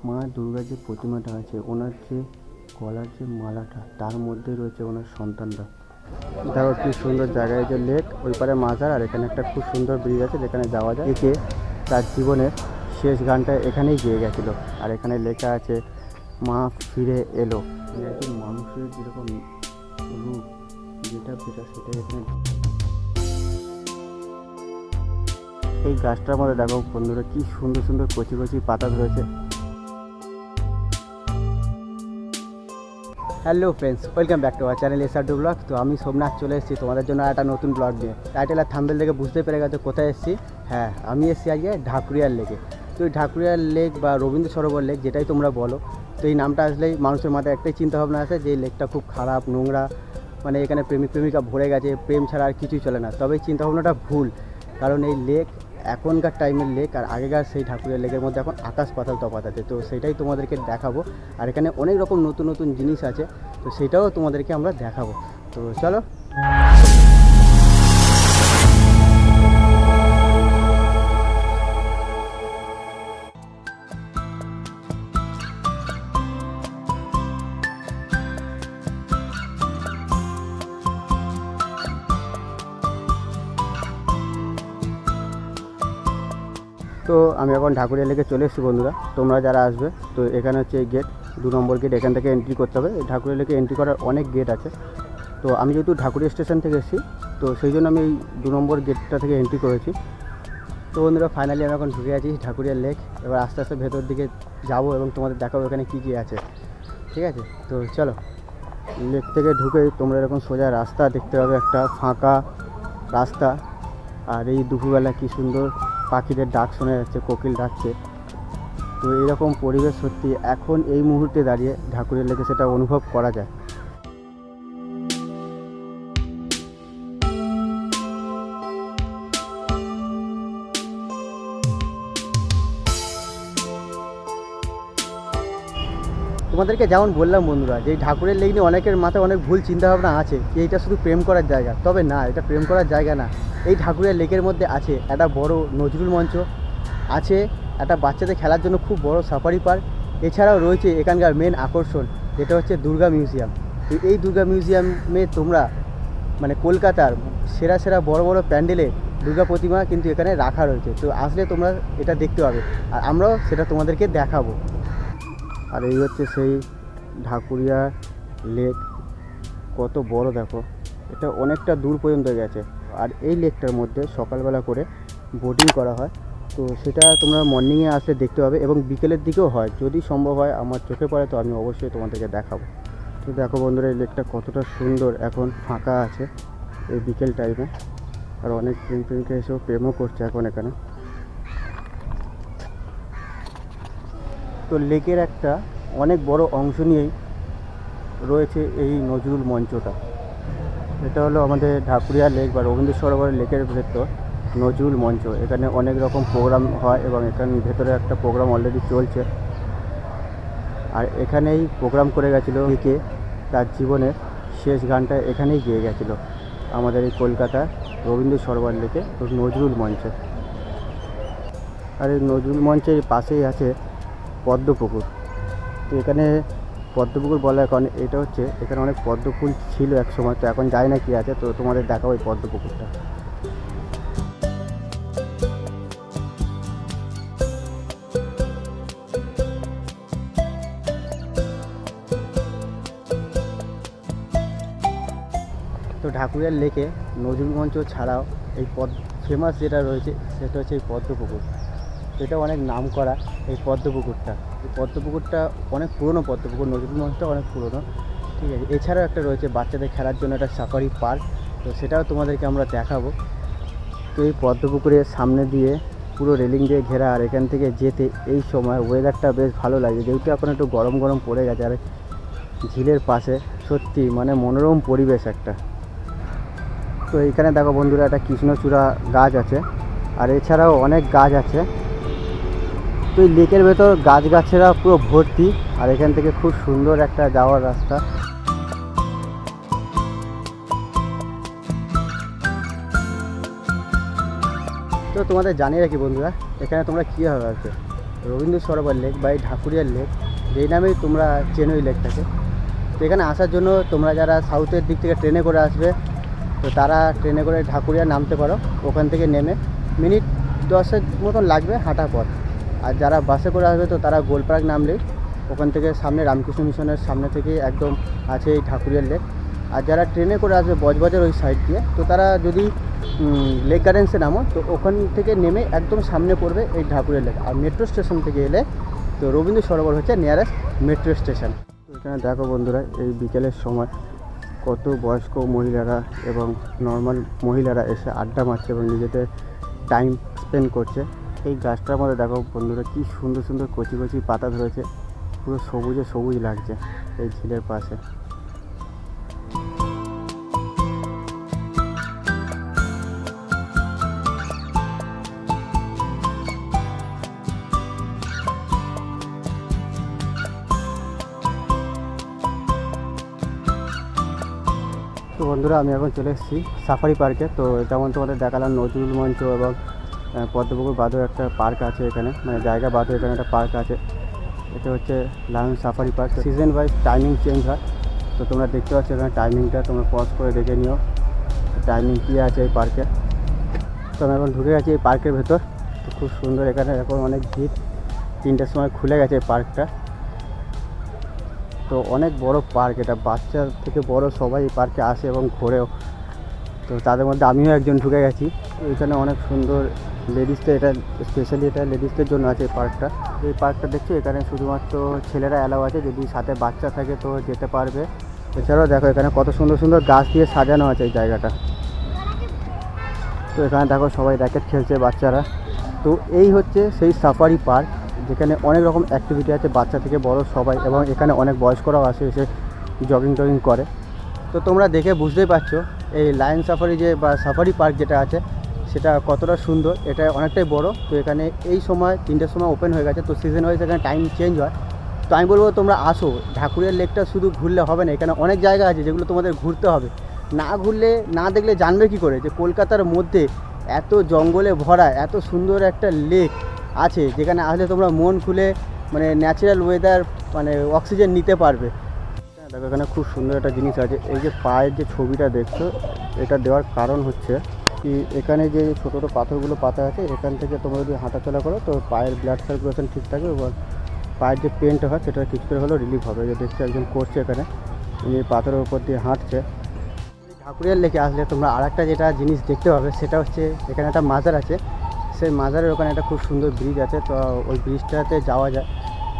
মা দুর্গার যে প্রতিমাটা আছে, ওনার যে গলার যে মালাটা, তার মধ্যে রয়েছে ওনার সন্তানরা। দেখো কি সুন্দর জায়গায়, যে লেক, ওই পারে মাজার, আর এখানে একটা খুব সুন্দর ব্রিজ আছে যেখানে যাওয়া যায়। একে তার জীবনের শেষ গানটা এখানেই গেয়ে গেছিলো। আর এখানে লেখা আছে মা ফিরে এলো। একজন মানুষের যেরকম রূপ, যেটা সেটাই এখানে। এই গাছটার মধ্যে দেখো বন্ধুরা কি সুন্দর সুন্দর কচি কচি পাতা ধরেছে। Hello friends, welcome back to our channel SR2 blog. তো আমি সোমনাথ চলে এসেছি তোমাদের জন্য একটা নতুন ব্লগ নিয়ে। টাইটেল আর থাম্বনেল দেখে বুঝতে পেরে গেছো কোথায় এসেছি। হ্যাঁ, আমি এসেছি আজকে ঢাকুরিয়ার লেকে। তো এই ঢাকুরিয়ার লেক বা রবীন্দ্র সরোবর লেক, যেটাই তোমরা বলো, তো এই নামটা আসলেই মানুষের মাথায় একটাই চিন্তাভাবনা আসে যে এই লেকটা খুব খারাপ, নোংরা, মানে এখানে প্রেমিক প্রেমিকা ভরে গেছে, প্রেম ছাড়া আর কিছুই চলে না। তবে এই চিন্তাভাবনাটা ভুল, কারণ এই লেক এখনকার টাইমের লেক আর আগেকার সেই ঠাকুরের লেকের মধ্যে এখন আকাশ পাতাল তফাৎ আছে। তো সেটাই তোমাদেরকে দেখাবো। আর এখানে অনেক রকম নতুন নতুন জিনিস আছে, তো সেটাও তোমাদেরকে আমরা দেখাবো। তো চলো। তো আমি এখন ঢাকুরিয়া লেকে চলে এসেছি বন্ধুরা। তোমরা যারা আসবে, তো এখানে হচ্ছে গেট, 2 নম্বর গেট, এখান থেকে এন্ট্রি করতে হবে। ঢাকুরিয়া লেকে এন্ট্রি করার অনেক গেট আছে। তো আমি যেহেতু ঢাকুরিয়া স্টেশন থেকে এসেছি, তো সেই জন্য আমি এই 2 নম্বর গেটটা থেকে এন্ট্রি করেছি। তো বন্ধুরা ফাইনালি আমি এখন ঢুকে আছি ঢাকুরিয়া লেক। এবার আস্তে আস্তে ভেতর দিকে যাব এবং তোমাদের দেখাবো এখানে কী কী আছে। ঠিক আছে, তো চলো। লেক থেকে ঢুকে তোমরা এরকম সোজা রাস্তা দেখতে পাবে, একটা ফাঁকা রাস্তা। আর এই দুপুরবেলা কী সুন্দর পাখিদের ডাক শোনা যাচ্ছে, কোকিল ডাকছে। তো এইরকম পরিবেশ সত্যি এখন এই মুহূর্তে দাঁড়িয়ে ঢাকুরিয়া লেকে সেটা অনুভব করা যায়। তোমাদেরকে যেমন বললাম বন্ধুরা, যে এই ঢাকুরের লেক নিয়ে অনেকের মাথায় অনেক ভুল চিন্তাভাবনা আছে যে এইটা শুধু প্রেম করার জায়গা। তবে না, এটা প্রেম করার জায়গা না। এই ঢাকুরিয়া লেকের মধ্যে আছে একটা বড় নজরুল মঞ্চ, আছে একটা বাচ্চাদের খেলার জন্য খুব বড় সাফারি পার্ক। এছাড়াও রয়েছে এখানকার মেন আকর্ষণ, যেটা হচ্ছে দুর্গা মিউজিয়াম। এই দুর্গা মিউজিয়ামে তোমরা মানে কলকাতার সেরা সেরা বড় বড় প্যান্ডেলে দুর্গা প্রতিমা কিন্তু এখানে রাখা রয়েছে। তো আসলে তোমরা এটা দেখতে পাবে, আর আমরাও সেটা তোমাদেরকে দেখাবো। আর এই হচ্ছে সেই ঢাকুরিয়া লেক, কত বড় দেখো, এটা অনেকটা দূর পর্যন্ত গেছে। আর এই লেকটার মধ্যে সকালবেলা করে বোটিং করা হয়। তো সেটা তোমরা মর্নিংয়ে আসলে দেখতে পাবে, এবং বিকেলের দিকেও হয়, যদি সম্ভব হয়, আমার চোখে পড়ে তো আমি অবশ্যই তোমাদেরকে দেখাবো। তো দেখো বন্ধুরা, এই লেকটা কতটা সুন্দর, এখন ফাঁকা আছে এই বিকেল টাইমে। আর অনেক প্রেমিকা এসেও প্রেমও করছে এখন এখানে। তো লেকের একটা অনেক বড় অংশ নিয়েই রয়েছে এই নজরুল মঞ্চটা। এটা হলো আমাদের ঢাকুরিয়া লেক বা রবীন্দ্র সরোবর লেকের ভেতর নজরুল মঞ্চ। এখানে অনেক রকম প্রোগ্রাম হয়, এবং এখানে ভেতরে একটা প্রোগ্রাম অলরেডি চলছে। আর এখানেই প্রোগ্রাম করে গেছিলো কে তার জীবনের শেষ গানটা এখানেই গেয়ে গেছিলো, আমাদের এই কলকাতার রবীন্দ্র সরোবর লেকে নজরুল মঞ্চে। আর এই নজরুল মঞ্চের পাশেই আছে পদ্মপুকুর। তো এখানে পদ্মপুকুর বলা, এখন এটা হচ্ছে এখানে অনেক পদ্মফুল ছিল এক সময়, তো এখন যায় না কি আছে। তো তোমাদের দেখাবো এই পদ্মপুকুরটা। তো ঢাকুরিয়ার লেকে নজরুল মঞ্চ ছাড়াও এই ফেমাস যেটা রয়েছে সেটা হচ্ছে এই পদ্মপুকুর। এটা অনেক নাম করা এই পদ্মপুকুরটা। এই পদ্মপুকুরটা অনেক পুরনো পদ্মপুকুর, নজরুল মঞ্চটা অনেক পুরনো। ঠিক আছে, এছাড়াও একটা রয়েছে বাচ্চাদের খেলার জন্য একটা সাফারি পার্ক, তো সেটাও তোমাদেরকে আমরা দেখাবো। তো এই পদ্মপুকুরের সামনে দিয়ে পুরো রেলিং দিয়ে ঘেরা, আর এখান থেকে যেতে এই সময় ওয়েদারটা বেশ ভালো লাগে, যেহেতু এখন একটু গরম গরম পড়ে গেছে। আর ঝিলের পাশে সত্যি মানে মনোরম পরিবেশ একটা। তো এইখানে দেখো বন্ধুরা, একটা কৃষ্ণচূড়া গাছ আছে, আর এছাড়াও অনেক গাছ আছে। তো এই লেকের ভেতর গাছগাছেরা পুরো ভর্তি, আর এখান থেকে খুব সুন্দর একটা যাওয়ার রাস্তা। তো তোমাদের জানিয়ে রাখি বন্ধুরা, এখানে তোমরা কীভাবে আসবে। রবীন্দ্র সরোবর লেক বা এই ঢাকুরিয়ার লেক, যেই নামেই তোমরা চেনো এই লেকটাকে। তো এখানে আসার জন্য তোমরা যারা সাউথের দিক থেকে ট্রেনে করে আসবে, তো তারা ট্রেনে করে ঢাকুরিয়া নামতে পারো। ওখান থেকে নেমে মিনিট 10 মতন লাগবে হাঁটা পথ। আর যারা বাসে করে আসবে তো তারা গোলপার্ক নামলেই ওখান থেকে সামনে রামকৃষ্ণ মিশনের সামনে থেকে একদম আছে এই ঢাকুরিয়ার লেক। আর যারা ট্রেনে করে আসবে বজবাজার ওই সাইড দিয়ে, তো তারা যদি লেক গার্ডেন্সে নামো, তো ওখান থেকে নেমে একদম সামনে পড়বে এই ঢাকুরিয়ার লেক। আর মেট্রো স্টেশন থেকে এলে তো রবীন্দ্র সরোবর হচ্ছে নিয়ারেস্ট মেট্রো স্টেশন। তো এখানে দেখো বন্ধুরা, এই বিকেলের সময় কত বয়স্ক মহিলারা এবং নর্মাল মহিলারা এসে আড্ডা মারছে এবং নিজেদের টাইম স্পেন্ড করছে। এই গাছটার মধ্যে দেখো বন্ধুরা, কি সুন্দর সুন্দর কচি কচি পাতা ধরেছে, পুরো সবুজে সবুজ লাগছে এই ঝিলের পাশে। তো বন্ধুরা, আমি এখন চলে এসেছি সাফারি পার্কে। তো যেমন তোমাদের দেখালাম নজরুল মঞ্চ এবং পদ্মপুকুর বাঁধেও একটা পার্ক আছে এখানে, মানে জায়গা বাঁধেও এখানে একটা পার্ক আছে। এটা হচ্ছে lion safari park. Season wise timing change হয়, তো তোমরা দেখতে পাচ্ছ এখানে টাইমিংটা, তোমরা পজ করে দেখে নিও টাইমিং কী আছে এই পার্কে। তো আমি এখন ঢুকে গেছি এই পার্কের ভেতর। তো খুব সুন্দর, এখানে এখন অনেক ভিড়। 3টের সময় খুলে গেছে এই পার্কটা। তো অনেক বড় পার্ক এটা, বাচ্চা থেকে বড় সবাই এই পার্কে আসে এবং ঘোরেও। তো তাদের মধ্যে আমিও একজন ঢুকে গেছি। এখানে অনেক সুন্দর লেডিসদের, এটা স্পেশালি এটা লেডিসদের জন্য আছে এই পার্কটা। এই পার্কটা দেখছি এখানে শুধুমাত্র ছেলেরা অ্যালাউ আছে, যদি সাথে বাচ্চা থাকে তো যেতে পারবে। এছাড়াও দেখো এখানে কত সুন্দর সুন্দর গাছ দিয়ে সাজানো আছে এই জায়গাটা। তো এখানে দেখো সবাই র্যাকেট খেলছে বাচ্চারা। তো এই হচ্ছে সেই সাফারি পার্ক, যেখানে অনেক রকম অ্যাক্টিভিটি আছে বাচ্চা থেকে বড় সবাই, এবং এখানে অনেক বয়স্করাও আসে, এসে জগিং টগিং করে। তো তোমরা দেখে বুঝতেই পারছো এই লায়ন সাফারি যে বা সাফারি পার্ক যেটা আছে সেটা কতটা সুন্দর। এটা অনেকটাই বড়। তো এখানে এই সময় 3টের সময় ওপেন হয়ে গেছে। তো সিজন ওয়াইজ এখানে টাইম চেঞ্জ হয়। তো আমি বলবো তোমরা আসো, ঢাকুরিয়ার লেকটা শুধু ঘুরলে হবে না, এখানে অনেক জায়গা আছে যেগুলো তোমাদের ঘুরতে হবে। না ঘুরলে, না দেখলে জানবে কী করে যে কলকাতার মধ্যে এত জঙ্গলে ভরা এত সুন্দর একটা লেক আছে, যেখানে আসলে তোমরা মন খুলে মানে ন্যাচারাল ওয়েদার, মানে অক্সিজেন নিতে পারবে। দেখো এখানে খুব সুন্দর একটা জিনিস আছে, এই যে পায়ের যে ছবিটা দেখছো, এটা দেওয়ার কারণ হচ্ছে কি, এখানে যে ছোটো ছোটো পাথরগুলো পাতা আছে, এখান থেকে তোমরা যদি হাঁটাচলা করো তো পায়ের ব্লাড সার্কুলেশন ঠিক থাকবে এবং পায়ের যে পেনটা হয় সেটা কিছু করে হলেও রিলিফ হবে। যে দেখছো একজন করছে এখানে, এই পাথরের উপর দিয়ে হাঁটছে। ঢাকুরিয়ার লেকে আসলে তোমরা আরেকটা যেটা জিনিস দেখতে পাবে সেটা হচ্ছে এখানে একটা মাজার আছে। সেই মাজারের ওখানে একটা খুব সুন্দর ব্রিজ আছে, তো ওই ব্রিজটাতে যাওয়া যায়।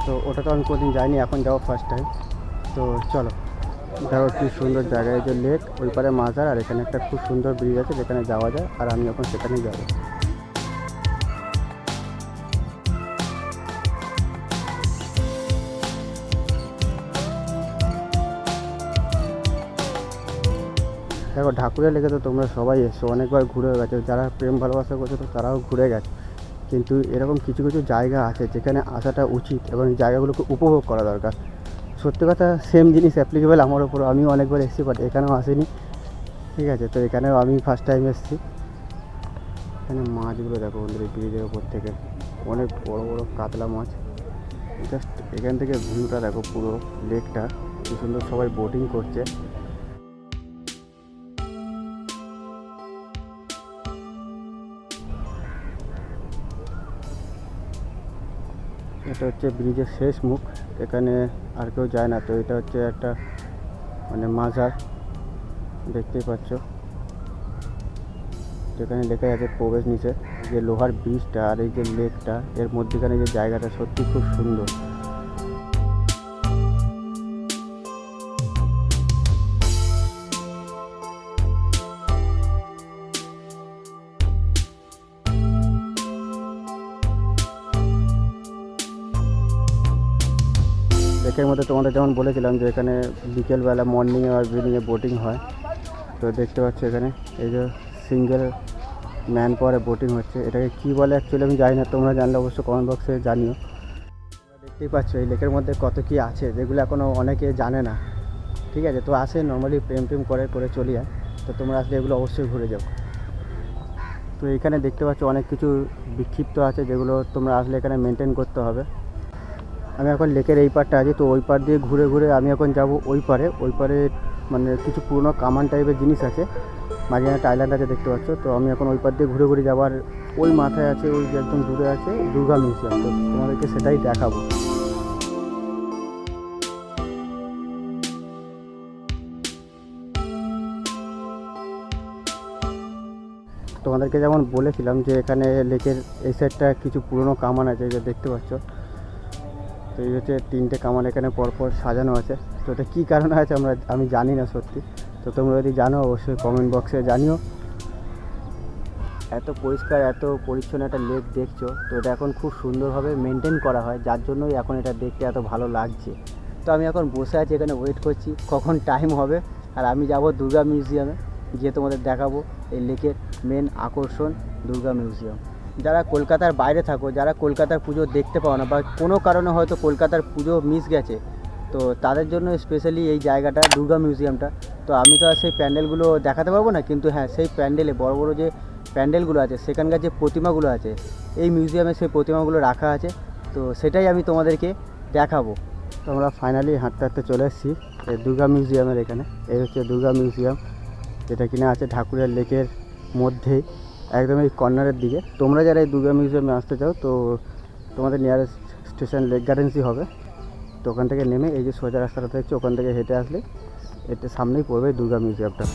তো ওটা তো আমি কোনোদিন যাইনি, এখন যাওয়া ফার্স্ট টাইম। তো চলো দেখো কি সুন্দর জায়গা, এই যে লেক, ওই পারে মাজার, আর এখানে একটা খুব সুন্দর ব্রিজ আছে যেখানে যাওয়া যায়, আর আমি এখন সেখানেই যাবো। দেখো ঢাকুরিয়া লেকে তো তোমরা সবাই এসছো, অনেকবার ঘুরে গেছো, যারা প্রেম ভালোবাসা করছো তো তারাও ঘুরে গেছে। কিন্তু এরকম কিছু কিছু জায়গা আছে যেখানে আসাটা উচিত এবং এই জায়গাগুলোকে উপভোগ করা দরকার। সত্যি কথা, সেম জিনিস অ্যাপ্লিকেবল আমার ওপর। আমিও অনেকবার এসেছি, বাট এখানেও আসিনি, ঠিক আছে। তো এখানেও আমি ফার্স্ট টাইম এসেছি। এখানে মাছগুলো দেখো বন্ধুরা, ব্রিজের ওপর থেকে অনেক বড় বড় কাতলা মাছ। জাস্ট এখান থেকে ভিউটা দেখো, পুরো লেকটা কি সুন্দর, সবাই বোটিং করছে। এটা হচ্ছে ব্রিজের শেষ মুখ, এখানে আর কেউ যায় না। তো এটা হচ্ছে একটা মানে মাজার, দেখতেই পাচ্ছ, যেখানে লেখা আছে প্রবেশ নিচে। যে লোহার ব্রিজটা আর এই যে লেকটা, এর মধ্যেখানে যে জায়গাটা সত্যি খুব সুন্দর। লেকের মধ্যে তোমাদের যেমন বলেছিলাম যে এখানে বিকেলবেলা মর্নিংয়ে আর ইভিনিংয়ে বোটিং হয়। তো দেখতে পাচ্ছ এখানে এই যে সিঙ্গেল ম্যান পাওয়ারে বোটিং হচ্ছে। এটাকে কী বলে অ্যাকচুয়ালি আমি জানি না, তোমরা জানলে অবশ্যই কমেন্ট বক্সে জানিও। তোমরা দেখতেই পাচ্ছ এই লেকের মধ্যে কত কী আছে যেগুলো এখনও অনেকে জানে না, ঠিক আছে। তো আসে নর্মালি প্রেম করে চলে যায়। তো তোমরা আসলে এগুলো অবশ্যই ঘুরে যাও। তো এখানে দেখতে পাচ্ছ অনেক কিছু বিক্ষিপ্ত আছে, যেগুলো তোমরা আসলে এখানে মেনটেন করতে হবে। আমি এখন লেকের এই পারটা আছি, তো ওই পার দিয়ে ঘুরে ঘুরে আমি এখন যাব ওই পারে মানে কিছু পুরনো কামান টাইপের জিনিস আছে, মাঝখানে একটা আইল্যান্ড আছে দেখতে পাচ্ছ। তো আমি এখন ওই পার দিয়ে ঘুরে ঘুরে যাবার, ওই মাথায় আছে, ওই যে একদম দূরে আছে দুর্গা মিউজিয়াম, তো তোমাদেরকে সেটাই দেখাবো। তোমাদেরকে যেমন বলেছিলাম যে এখানে লেকের এই সাইডটা কিছু পুরনো কামান আছে, যে দেখতে পাচ্ছ। তো এই হচ্ছে 3টে কামান এখানে পরপর সাজানো আছে। তো এটা কী কারণে আছে আমি জানি না সত্যি, তো তোমরা যদি জানো অবশ্যই কমেন্ট বক্সে জানিও। এত পরিষ্কার এত পরিচ্ছন্ন একটা লেক দেখছো, তো এটা এখন খুব সুন্দরভাবে মেনটেন করা হয়, যার জন্যই এখন এটা দেখতে এত ভালো লাগছে। তো আমি এখন বসে আছি এখানে, ওয়েট করছি কখন টাইম হবে, আর আমি যাব দুর্গা মিউজিয়ামে, গিয়ে তোমাদের দেখাবো এই লেকের মেন আকর্ষণ দুর্গা মিউজিয়াম। যারা কলকাতার বাইরে থাকো, যারা কলকাতার পুজো দেখতে পাও না, বা কোনো কারণে হয়তো কলকাতার পুজো মিস গেছে, তো তাদের জন্য স্পেশালি এই জায়গাটা দুর্গা মিউজিয়ামটা। তো আমি তো আর সেই প্যান্ডেলগুলো দেখাতে পারবো না, কিন্তু হ্যাঁ সেই প্যান্ডেলে বড় বড় যে প্যান্ডেলগুলো আছে, সেখানকার যে প্রতিমাগুলো আছে, এই মিউজিয়ামে সেই প্রতিমাগুলো রাখা আছে, তো সেটাই আমি তোমাদেরকে দেখাবো। তো আমরা ফাইনালি হাঁটতে হাঁটতে চলে এসেছি এই দুর্গা মিউজিয়ামের এখানে। এই হচ্ছে দুর্গা মিউজিয়াম, যেটা কিনা আছে ঢাকুরিয়া লেকের মধ্যেই, একদম এই কর্নারের দিকে। তোমরা যারা এই দুর্গা মিউজিয়ামে আসতে চাও, তো তোমাদের নিয়ারেস্ট স্টেশন লেক গার্ডেন্সই হবে। তো ওখান থেকে নেমে এই যে সোজা রাস্তাটা দেখছো, ওখান থেকে হেঁটে আসলে এটা সামনেই পড়বে দুর্গা মিউজিয়ামটা।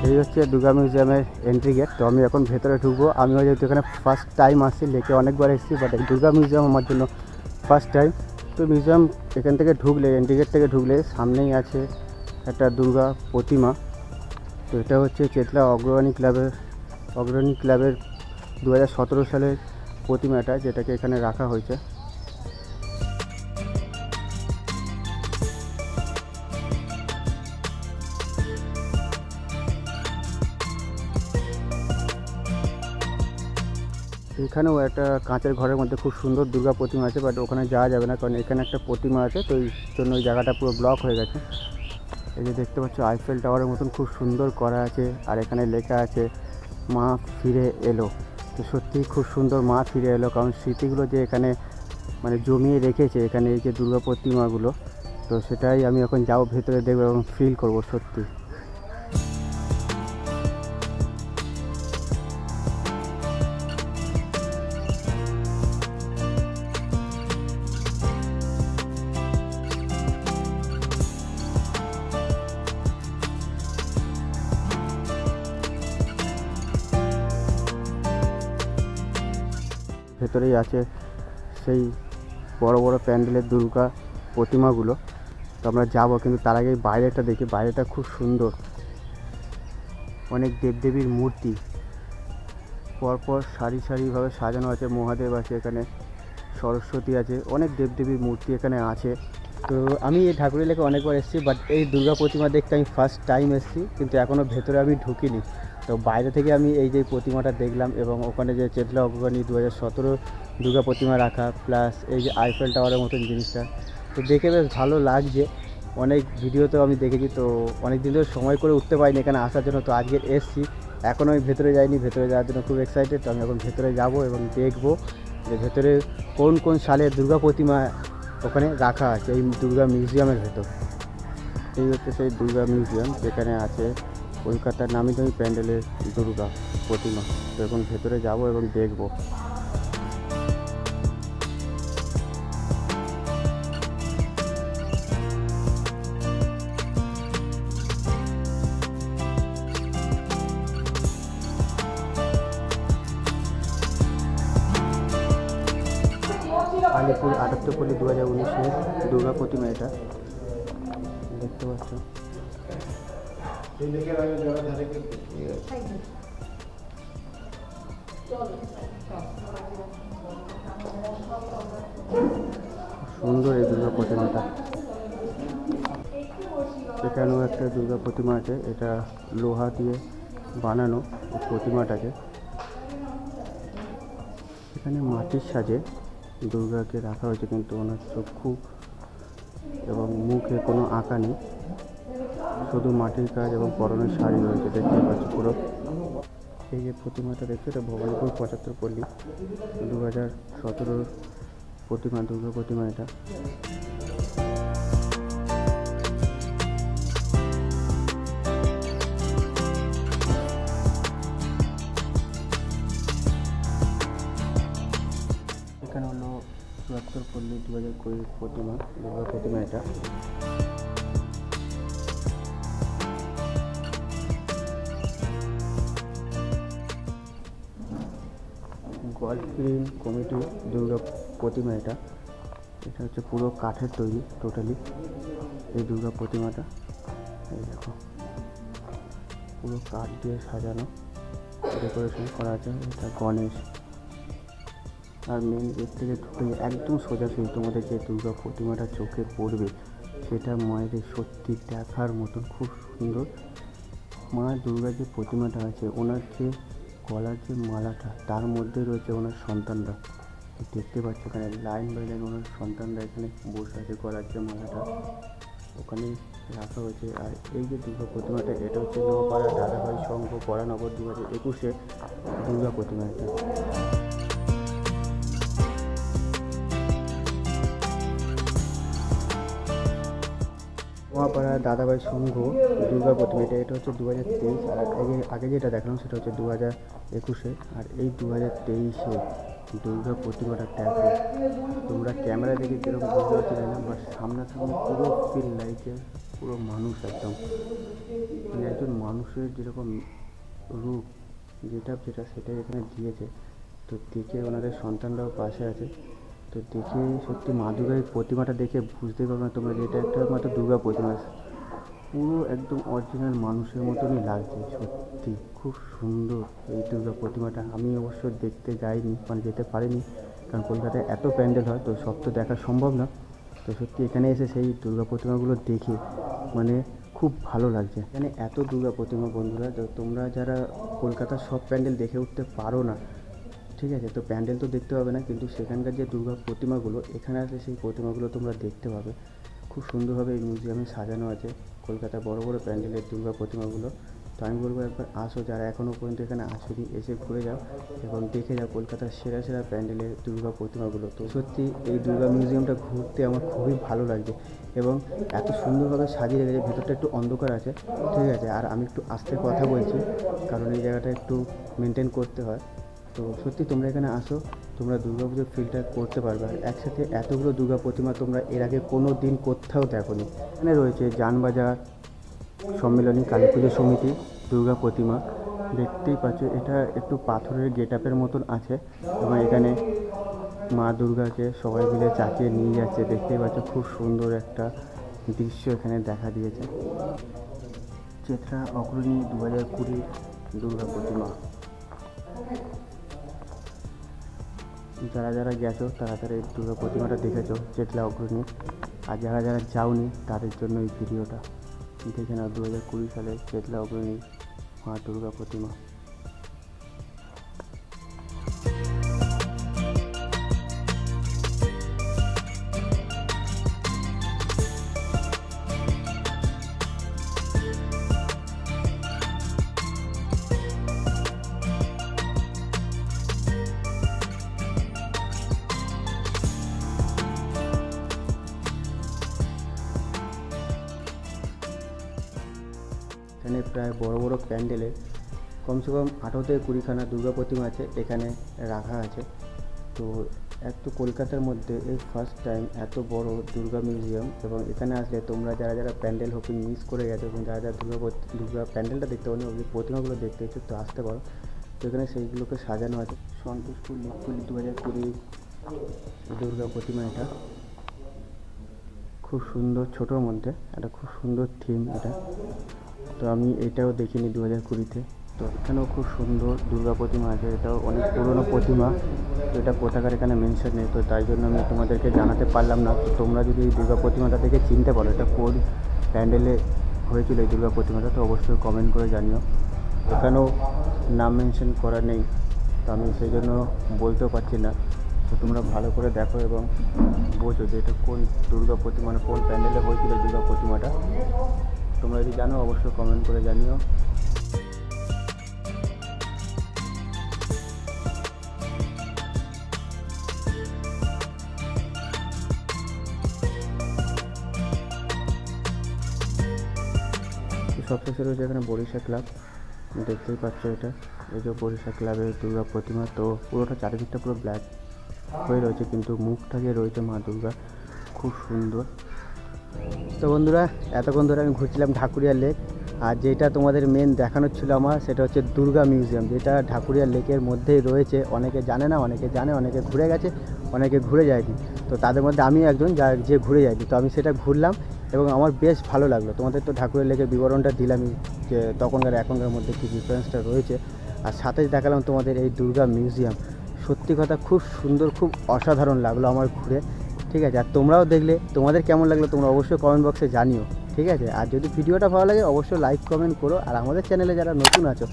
এই হচ্ছে দুর্গা মিউজিয়ামের এন্ট্রি গেট। তো আমি এখন ভেতরে ঢুকবো। আমিও যেহেতু এখানে ফার্স্ট টাইম আসছি, লেকে অনেকবার এসেছি, বাট এই দুর্গা মিউজিয়াম আমার জন্য ফার্স্ট টাইম। তো মিউজিয়াম এখান থেকে ঢুকলে, এন্ট্রি গেট থেকে ঢুকলে সামনেই আছে একটা দুর্গা প্রতিমা। তো এটা হচ্ছে চেতলা অগ্রণী ক্লাবের 2017 সালের প্রতিমাটা, যেটাকে এখানে রাখা হয়েছে। এখানেও একটা কাঁচের ঘরের মধ্যে খুব সুন্দর দুর্গা প্রতিমা আছে, বাট ওখানে যাওয়া যাবে না, কারণ এখানে একটা প্রতিমা আছে, তো এই জন্য ওই জায়গাটা পুরো ব্লক হয়ে গেছে। এই যে দেখতে পাচ্ছ আইফেল টাওয়ারের মতন খুব সুন্দর করা আছে, আর এখানে লেখা আছে মা ফিরে এলো। তো সত্যিই খুব সুন্দর, মা ফিরে এলো, কারণ স্মৃতিগুলো যে এখানে মানে জমিয়ে রেখেছে এখানে এই যে দুর্গা প্রতিমাগুলো, তো সেটাই আমি এখন যাবো ভেতরে দেখবো এবং ফিল করবো সত্যি। ভেতরেই আছে সেই বড় বড় প্যান্ডেলের দুর্গা প্রতিমাগুলো। তো আমরা যাবো, কিন্তু তার আগে বাইরেটা দেখি, বাইরেটা খুব সুন্দর, অনেক দেবদেবীর মূর্তি পরপর সারি সারিভাবে সাজানো আছে। মহাদেব আছে এখানে, সরস্বতী আছে, অনেক দেবদেবীর মূর্তি এখানে আছে। তো আমি এই ঠাকুরের লেকে অনেকবার এসেছি, বাট এই দুর্গা প্রতিমা দেখতে আমি ফার্স্ট টাইম এসেছি, কিন্তু এখনও ভেতরে আমি ঢুকিনি। তো বাইরে থেকে আমি এই যে প্রতিমাটা দেখলাম, এবং ওখানে যে চেতলা অগ্রণী 2017 দুর্গা প্রতিমা রাখা, প্লাস এই যে আইফেল টাওয়ারের মতন জিনিসটা, তো দেখে বেশ ভালো লাগছে। অনেক ভিডিওতেও আমি দেখেছি, তো অনেক দিন ধরে সময় করে উঠতে পারিনি এখানে আসার জন্য, তো আজকে এসেছি। এখনও আমি ভেতরে যাইনি, ভেতরে যাওয়ার জন্য খুব এক্সাইটেড। তো আমি এখন ভেতরে যাব এবং দেখব যে ভেতরে কোন কোন সালের দুর্গা প্রতিমা ওখানে রাখা আছে এই দুর্গা মিউজিয়ামের ভেতর। এই হচ্ছে সেই দুর্গা মিউজিয়াম, যেখানে আছে কলকাতার নামি দামি প্যান্ডেলের দুর্গা প্রতিমা। তো এখন ভেতরে যাব এবং দেখব। আলিপুর আটাত্তরপল্লী 2019-এর দুর্গা প্রতিমা এটা দেখতে পাচ্ছ। সুন্দর এই দুর্গা প্রতিমাটা। এখানেও একটা দুর্গা প্রতিমা আছে, এটা লোহা দিয়ে বানানো প্রতিমাটাকে। এখানে মাটির সাজে দুর্গাকে রাখা হয়েছে, কিন্তু ওনার চক্ষু এবং মুখে কোনো আঁকা নেই, শুধু মাটির কাজ এবং পরনের শাড়ি রয়েছে, দেখতে পাচ্ছি পুরো। এই যে প্রতিমাটা দেখছো, এটা ভবানীপুর 75 পল্লী 2017 প্রতিমা, দুর্গা প্রতিমা এটা। এখানে হলো 74 পল্লী 2020 প্রতিমা, দুর্গা প্রতিমা এটা। গল্ফ গ্রিন কমিটি দুর্গা প্রতিমা এটা। এটা হচ্ছে পুরো কাঠের তৈরি টোটালি এই দুর্গা প্রতিমাটা। এই দেখো, পুরো কাঠ দিয়ে সাজানো, ডেকোরেশন করা আছে। এটা গণেশ। আর মেন গেট থেকে ঢুকে একদম সোজাসুজি তোমাদের যে দুর্গা প্রতিমাটা চোখে পড়বে, সেটা মায়ের সত্যি দেখার মতন, খুব সুন্দর। মা দুর্গার যে প্রতিমাটা আছে, ওনার যে গলার যে মালাটা, তার মধ্যে রয়েছে ওনার সন্তানরা। দেখতে পাচ্ছ এখানে লাইন বাই লাইন ওনার সন্তানরা এখানে বসে আছে, গলার যে মালাটা ওখানে রাখা হয়েছে। আর এই যে দুর্গা প্রতিমাটা, এটা হচ্ছে নপাড়া দাদাভাই সংঘ পরানগর 2021 দুর্গা প্রতিমা এটা। নোয়াপাড়া দাদাভাই সংঘ দুর্গা প্রতিমা এটা হচ্ছে 2023। আর আগে যেটা দেখলাম সেটা হচ্ছে 2021। আর এই 2023 দুর্গা প্রতিমাটা দেখো তোমরা, ক্যামেরা দেখে যেরকম বুঝতে পারছি না, বা সামনাসামনি পুরো ফিল লাইকে পুরো মানুষ একদম, মানে একজন মানুষের যেরকম রূপ যেটা সেটাই এখানে দিয়েছে। তো দেখে ওনাদের সন্তানরাও পাশে আছে। তো দেখে সত্যি মা দুর্গার প্রতিমাটা দেখে বুঝতে পারবে না তোমরা যে এটা একটা মাত্র দুর্গা প্রতিমা, পুরো একদম অরিজিনাল মানুষের মতনই লাগছে। সত্যি খুব সুন্দর এই দুর্গা প্রতিমাটা। আমি অবশ্য দেখতে যাইনি, মানে যেতে পারিনি, কারণ কলকাতায় এত প্যান্ডেল হয়, তো সব তো দেখা সম্ভব না। তো সত্যি এখানে এসে সেই দুর্গা প্রতিমাগুলো দেখে মানে খুব ভালো লাগছে। এখানে এত দুর্গা প্রতিমা বন্ধুরা, তো তোমরা যারা কলকাতার সব প্যান্ডেল দেখে উঠতে পারো না, ঠিক আছে, তো প্যান্ডেল তো দেখতে পাবে না, কিন্তু সেখানকার যে দুর্গা প্রতিমাগুলো এখানে আসলে সেই প্রতিমাগুলো তোমরা দেখতে পাবে। খুব সুন্দরভাবে এই মিউজিয়ামে সাজানো আছে কলকাতার বড় বড় প্যান্ডেলের দুর্গা প্রতিমাগুলো। তো আমি বলবো একবার আসো, যারা এখনও পর্যন্ত এখানে আসেনি, এসে ঘুরে যাও এবং দেখে যাও কলকাতার সেরা সেরা প্যান্ডেলের দুর্গা প্রতিমাগুলো। তো সত্যি এই দুর্গা মিউজিয়ামটা ঘুরতে আমার খুবই ভালো লাগছে এবং এত সুন্দরভাবে সাজিয়ে রেখেছে। ভেতরটা একটু অন্ধকার আছে, ঠিক আছে, আর আমি একটু আস্তে কথা বলছি কারণ এই জায়গাটা একটু মেনটেন করতে হয়। তো সত্যি তোমরা এখানে আসো, তোমরা দুর্গা পুজোর ফিলটা করতে পারবে। আর একসাথে এতগুলো দুর্গা প্রতিমা তোমরা এর আগে কোনো দিন কোথাও দেখোনি। এখানে রয়েছে জানবাজার সম্মেলনী কালী পুজো সমিতি দুর্গা প্রতিমা, দেখতেই পাচ্ছ। এটা একটু পাথরের গেট আপের মতন আছে এবং এখানে মা দুর্গাকে সবাই মিলে চাকিয়ে নিয়ে যাচ্ছে, দেখতেই পাচ্ছ। খুব সুন্দর একটা দৃশ্য এখানে দেখা দিয়েছে। চেতরা অগ্রণী 2020 দুর্গা প্রতিমা। যারা যারা গেছো তারা তারা এই দুর্গা প্রতিমাটা দেখেছো চেতলা অগ্রণী, আর যারা যারা যাওনি তাদের জন্য এই ভিডিওটা। দেখে নাও 2020 সালে চেতলা অগ্রণী মা দুর্গা প্রতিমা। এখানে প্রায় বড় বড় প্যান্ডেলে কমসে কম 18 থেকে 20খানা দুর্গা প্রতিমা আছে এখানে রাখা আছে। তো এত কলকাতার মধ্যে এই ফার্স্ট টাইম এত বড় দুর্গা মিউজিয়াম, এবং এখানে আসলে তোমরা যারা যারা প্যান্ডেল হপিং মিস করে গেছো এবং যারা যারা দুর্গা প্যান্ডেলটা দেখতে পারো, ওই প্রতিমাগুলো দেখতে ইচ্ছুক তো আসতে পারো। তো এখানে সেইগুলোকে সাজানো আছে। সন্তোষপুর লিটকুলি 2020 দুর্গা প্রতিমা এটা। খুব সুন্দর, ছোটোর মধ্যে একটা খুব সুন্দর থিম এটা। তো আমি এটাও দেখিনি 2020-তে। তো এখানেও খুব সুন্দর দুর্গা প্রতিমা আছে, এটাও অনেক পুরনো প্রতিমা। তো এটা কোথাকার এখানে মেনশন নেই, তো তাই জন্য আমি তোমাদেরকে জানাতে পারলাম না। তো তোমরা যদি এই দুর্গা প্রতিমাটা দেখে চিনতে পারো এটা কোন প্যান্ডেলে হয়েছিল এই দুর্গা প্রতিমাটা, তো অবশ্যই কমেন্ট করে জানিও। এখানেও নাম মেনশন করা নেই, তো আমি সেই জন্য বলতেও পারছি না। তো তোমরা ভালো করে দেখো এবং বোঝো যে এটা কোন দুর্গা প্রতিমা, মানে কোন প্যান্ডেলে হয়েছিল দুর্গা প্রতিমাটা। তোমরা যদি জানো অবশ্যই কমেন্ট করে জানিও। সবশেষে রয়েছে এখানে বরিশা ক্লাব, দেখতেই পাচ্ছ এটা, এই যে বরিশা ক্লাবের দুর্গা প্রতিমা। তো পুরোটা চারিদিকটা পুরো ব্ল্যাক হয়ে রয়েছে, কিন্তু মুখটা যে রয়েছে মা দুর্গা খুব সুন্দর। তো বন্ধুরা, এতক্ষণ ধরে আমি ঘুরছিলাম ঢাকুরিয়া লেক, আর যেটা তোমাদের মেন দেখানোর ছিল আমার, সেটা হচ্ছে দুর্গা মিউজিয়াম, যেটা ঢাকুরিয়া লেকের মধ্যেই রয়েছে। অনেকে জানে না, অনেকে জানে, অনেকে ঘুরে গেছে, অনেকে ঘুরে যায়নি। তো তাদের মধ্যে আমি একজন যে ঘুরে যায়নি। তো আমি সেটা ঘুরলাম এবং আমার বেশ ভালো লাগলো। তোমাদের তো ঢাকুরিয়া লেকের বিবরণটা দিলামই, যে তখনকার এখনকার মধ্যে কী ডিফারেন্সটা রয়েছে, আর সাথে দেখালাম তোমাদের এই দুর্গা মিউজিয়াম। সত্যি কথা খুব সুন্দর, খুব অসাধারণ লাগলো আমার ঘুরে। ঠিক আছে, আর তোমরাও দেখলে, তোমাদের কেমন লাগলো তোমরা অবশ্যই কমেন্ট বক্সে জানিও। ঠিক আছে, আর যদি ভিডিওটা ভালো লাগে অবশ্যই লাইক কমেন্ট করো, আর আমাদের চ্যানেলে যারা নতুন আছো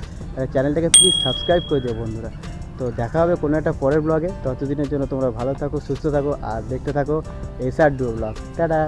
চ্যানেলটাকে প্লিজ সাবস্ক্রাইব করে দিও বন্ধুরা। তো দেখা হবে কোনো একটা পরের ব্লগে। ততদিনের জন্য তোমরা ভালো থাকো, সুস্থ থাকো, আর দেখতে থাকো SR ডুও ব্লগ। টাটা।